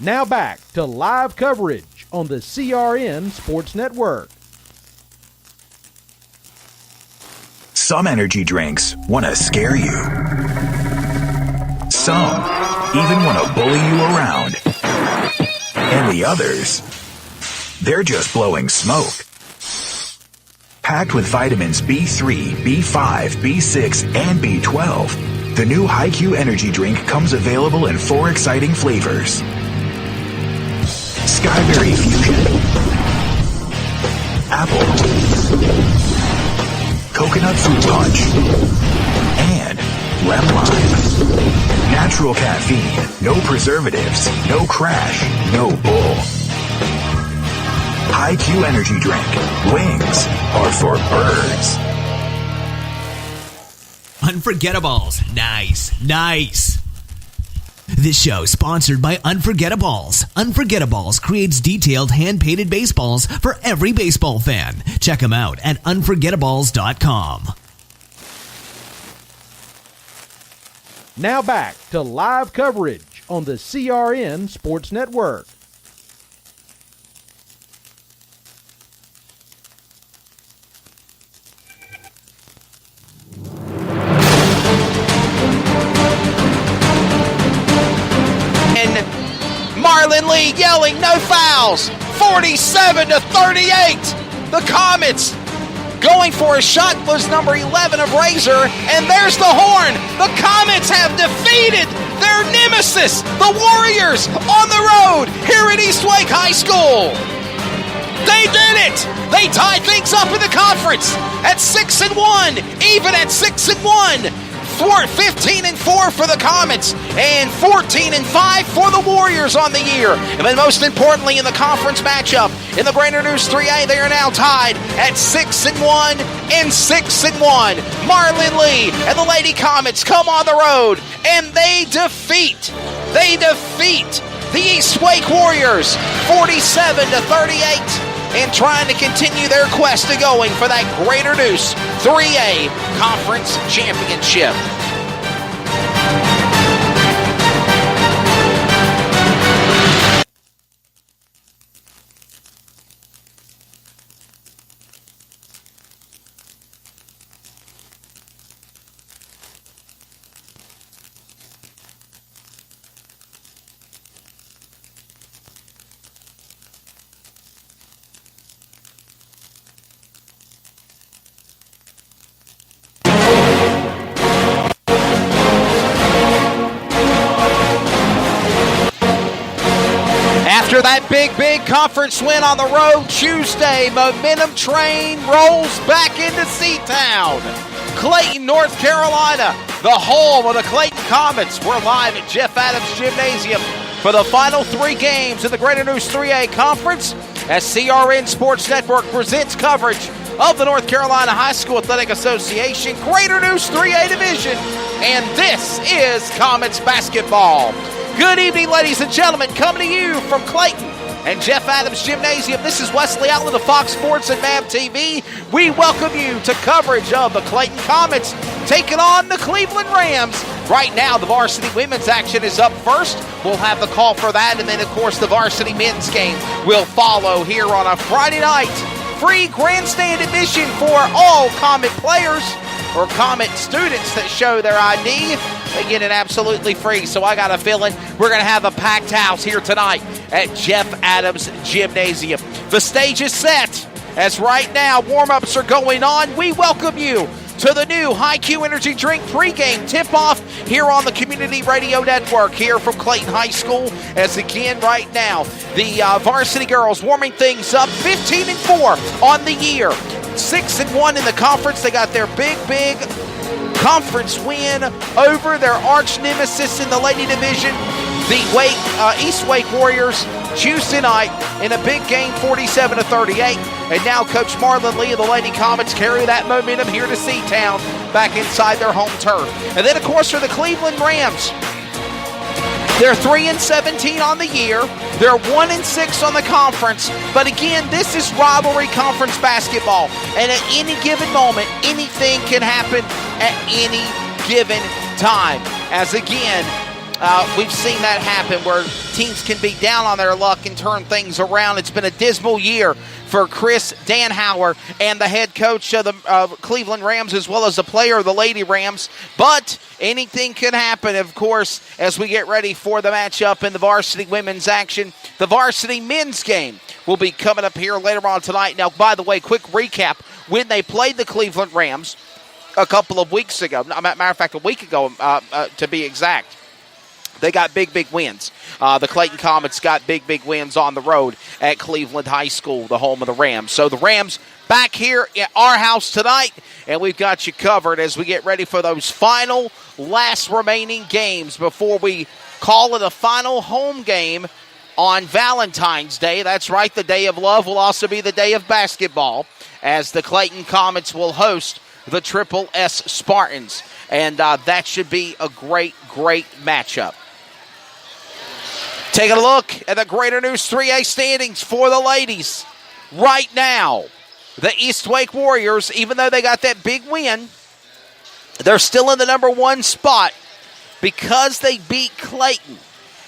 Now back to live coverage on the CRN Sports Network. Some energy drinks want to scare you. Some even want to bully you around. And the others, they're just blowing smoke. Packed with vitamins B3, B5, B6, and B12, the new HiQ energy drink comes available in 4 exciting flavors. Skyberry Fusion, Apple, Coconut Fruit Punch, and Lemon Lime. Natural caffeine, no preservatives, no crash, no bull. HiQ energy drink. Wings are for birds. Unforgettables. Nice. This show sponsored by Unforgettables. Unforgettables creates detailed hand-painted baseballs for every baseball fan. Check them out at unforgettables.com. Now back to live coverage on the CRN Sports Network. Marlon Lee yelling no fouls, 47-38. The Comets going for a shot was number 11 of Razor, and there's the horn. The Comets have defeated their nemesis, the Warriors, on the road here at Eastwake High School. They did it. They tied things up in the conference at 6-1, even at 6-1. 15-4 for the Comets and 14-5 for the Warriors on the year. And then most importantly in the conference matchup in the Greater News 3A, they are now tied at 6-1 and 6-1. Marlon Lee and the Lady Comets come on the road and they defeat the Eastwake Warriors 47-38. And trying to continue their quest to going for that Greater Deuce 3A Conference Championship. After that big conference win on the road Tuesday, momentum train rolls back into C-Town. Clayton, North Carolina, the home of the Clayton Comets. We're live at Jeff Adams Gymnasium for the final 3 games of the Greater News 3A Conference as CRN Sports Network presents coverage of the North Carolina High School Athletic Association Greater News 3A Division. And this is Comets basketball. Good evening, ladies and gentlemen. Coming to you from Clayton and Jeff Adams Gymnasium. This is Wesley Outland of Fox Sports and MAV TV. We welcome you to coverage of the Clayton Comets taking on the Cleveland Rams. Right now, the varsity women's action is up first. We'll have the call for that, and then, of course, the varsity men's game will follow here on a Friday night. Free grandstand admission for all Comet players or Comet students that show their ID. They get it absolutely free, so I got a feeling we're going to have a packed house here tonight at Jeff Adams Gymnasium. The stage is set as right now warm-ups are going on. We welcome you to the new HiQ Energy Drink pregame tip-off here on the Community Radio Network here from Clayton High School. As again, right now, the varsity girls warming things up 15-4 on the year. 6-1 in the conference. They got their big conference win over their arch nemesis in the Lady Division, the Eastwake Warriors, Tuesday night in a big game, 47-38. And now Coach Marlon Lee of the Lady Comets carry that momentum here to C-Town back inside their home turf. And then, of course, for the Cleveland Rams, they're 3-17 on the year. They're 1-6 on the conference. But again, this is rivalry conference basketball. And at any given moment, anything can happen at any given time. As again, we've seen that happen where teams can be down on their luck and turn things around. It's been a dismal year for Chris Danhauer and the head coach of the Cleveland Rams, as well as the player of the Lady Rams. But anything can happen, of course, as we get ready for the matchup in the varsity women's action. The varsity men's game will be coming up here later on tonight. Now, by the way, quick recap. When they played the Cleveland Rams a couple of weeks ago, matter of fact, a week ago to be exact, they got big wins. The Clayton Comets got big wins on the road at Cleveland High School, the home of the Rams. So the Rams back here at our house tonight, and we've got you covered as we get ready for those final last remaining games before we call it a final home game on Valentine's Day. That's right, the day of love will also be the day of basketball, as the Clayton Comets will host the Triple S Spartans. And that should be a great matchup. Taking a look at the Greater News 3A standings for the ladies. Right now, the East Wake Warriors, even though they got that big win, they're still in the number 1 spot because they beat Clayton.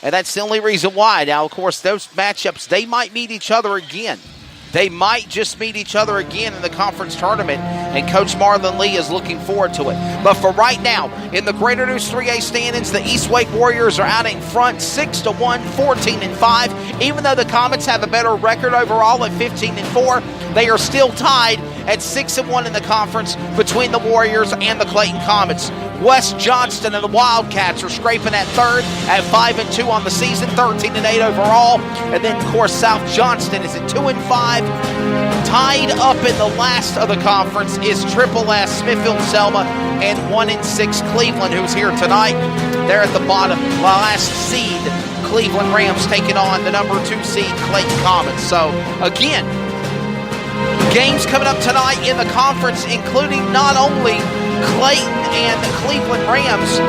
And that's the only reason why. Now, of course, those matchups, they might meet each other again. They might just meet each other again in the conference tournament, and Coach Marlon Lee is looking forward to it. But for right now, in the Greater News 3A standings, the East Wake Warriors are out in front, 6-1, 14-5. Even though the Comets have a better record overall at 15-4, they are still tied at 6-1 in the conference between the Warriors and the Clayton Comets. West Johnston and the Wildcats are scraping at third at 5-2 on the season, 13-8 overall. And then, of course, South Johnston is at 2-5. Tied up in the last of the conference is Triple S, Smithfield Selma, and 1-6 Cleveland, who's here tonight. They're at the bottom, last seed, Cleveland Rams taking on the number 2 seed Clayton Comets. So, again, games coming up tonight in the conference, including not only Clayton and the Cleveland Rams.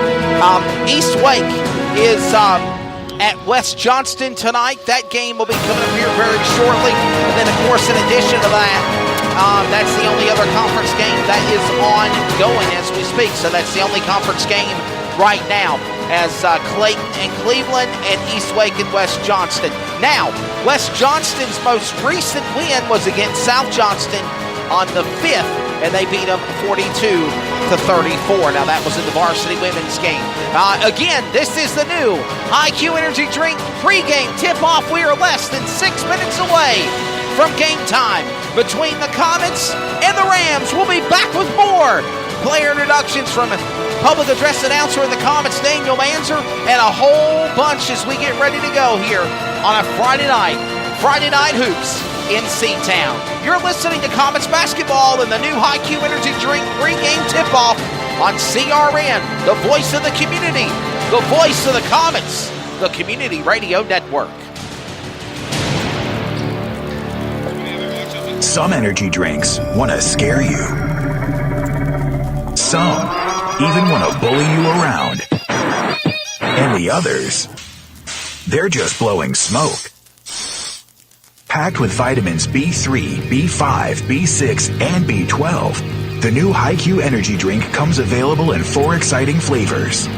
East Wake is at West Johnston tonight. That game will be coming up here very shortly. And then, of course, in addition to that, that's the only other conference game that is ongoing as we speak. So that's the only conference game right now, as Clayton and Cleveland and East Wake and West Johnston. Now, West Johnston's most recent win was against South Johnston on the 5th, and they beat them 42-34. Now, that was in the varsity women's game. Again, this is the new IQ Energy Drink pregame tip-off. We are less than 6 minutes away from game time between the Comets and the Rams. We'll be back with more player introductions from public address announcer in the Comets, Daniel Manzer, and a whole bunch as we get ready to go here on a Friday night hoops in C-Town. You're listening to Comets basketball and the new IQ Energy Drink pregame tip-off on CRN, the voice of the community, the voice of the Comets, the Community Radio Network. Some energy drinks want to scare you. Some even want to bully you around. And the others, they're just blowing smoke. Packed with vitamins B3, B5, B6, and B12, the new HiQ Energy Drink comes available in 4 exciting flavors.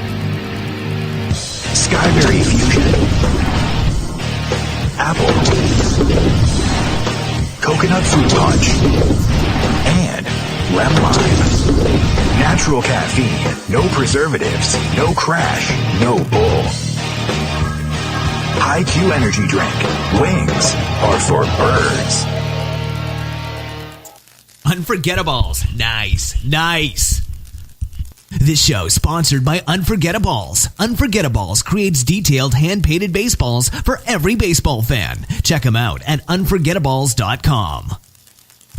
Skyberry Fusion, Apple, Coconut Fruit Punch, and Lemon Lime. Natural caffeine, no preservatives, no crash, no bull. IQ Energy Drink. Wings are for birds. Unforgettables. Nice. This show sponsored by Unforgettables. Unforgettables creates detailed hand-painted baseballs for every baseball fan. Check them out at unforgettables.com.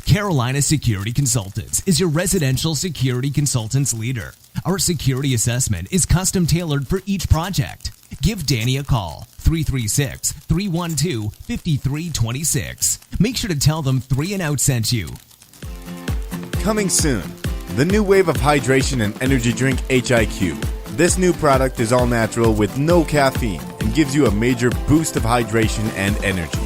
Carolina Security Consultants is your residential security consultants leader. Our security assessment is custom tailored for each project. Give Danny a call, 336-312-5326. Make sure to tell them 3 and Out sent you. Coming soon, the new wave of hydration and energy drink HIQ. This new product is all natural with no caffeine and gives you a major boost of hydration and energy.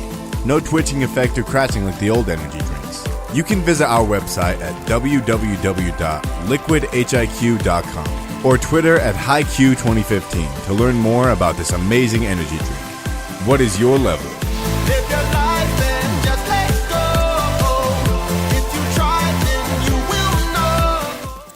No twitching effect or crashing like the old energy drinks. You can visit our website at www.liquidhiq.com. or Twitter at HighQ2015 to learn more about this amazing energy drink. What is your level? Live your life and just let go. If you try, then you will know.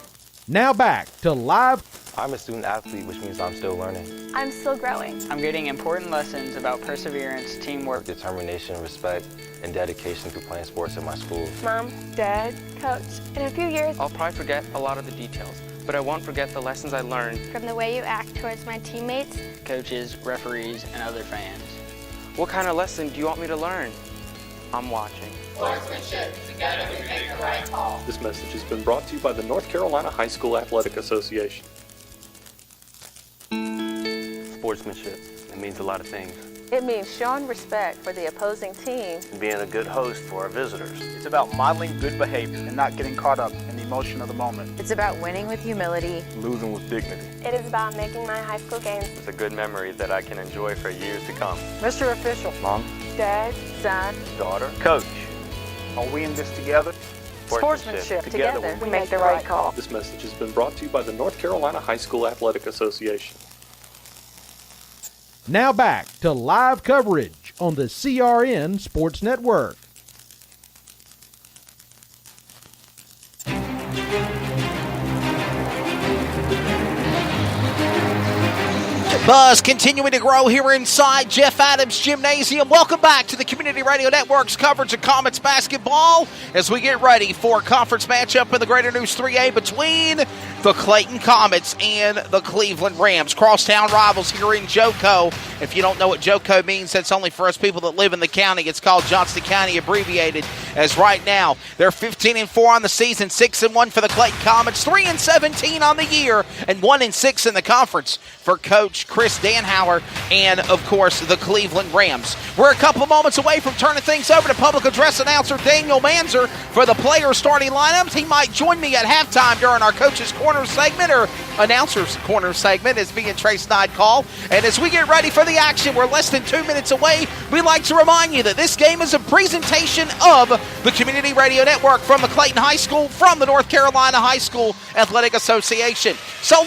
Now back to live. I'm a student athlete, which means I'm still learning. I'm still growing. I'm getting important lessons about perseverance, teamwork, Determination, respect, and dedication through playing sports at my school. Mom, Dad, Coach. In a few years, I'll probably forget a lot of the details, but I won't forget the lessons I learned. From the way you act towards my teammates, coaches, referees, and other fans. What kind of lesson do you want me to learn? I'm watching. Sportsmanship, together we make the right call. This message has been brought to you by the North Carolina High School Athletic Association. Sportsmanship, it means a lot of things. It means showing respect for the opposing team And being a good host for our visitors. It's about modeling good behavior and not getting caught up in the emotion of the moment. It's about winning with humility, Losing with dignity. it is about making my high school games. It's a good memory that I can enjoy for years to come. Mr. Official, Mom, Dad, Son, daughter, coach. Are we in this together? Sportsmanship. Together we make the right call. This message has been brought to you by the North Carolina High School Athletic Association. Now back to live coverage on the CRN Sports Network. Buzz continuing to grow here inside Jeff Adams Gymnasium. Welcome back to the Community Radio Network's coverage of Comets basketball as we get ready for a conference matchup in the Greater News 3A between the Clayton Comets and the Cleveland Rams. Crosstown rivals here in JoCo. If you don't know what JoCo means, that's only for us people that live in the county. It's called Johnston County abbreviated, as right now they're 15-4 on the season, 6-1 for the Clayton Comets, 3-17 on the year, and 1-6 in the conference for Coach Chris Danhauer and, of course, the Cleveland Rams. We're a couple moments away from turning things over to public address announcer Daniel Manzer for the player starting lineups. He might join me at halftime during our Coach's Corner segment, or Announcer's Corner segment, as me and Trace Knight call. And as we get ready for the action, we're less than 2 minutes away. We'd like to remind you that this game is a presentation of the Community Radio Network from the Clayton High School, from the North Carolina High School Athletic Association. So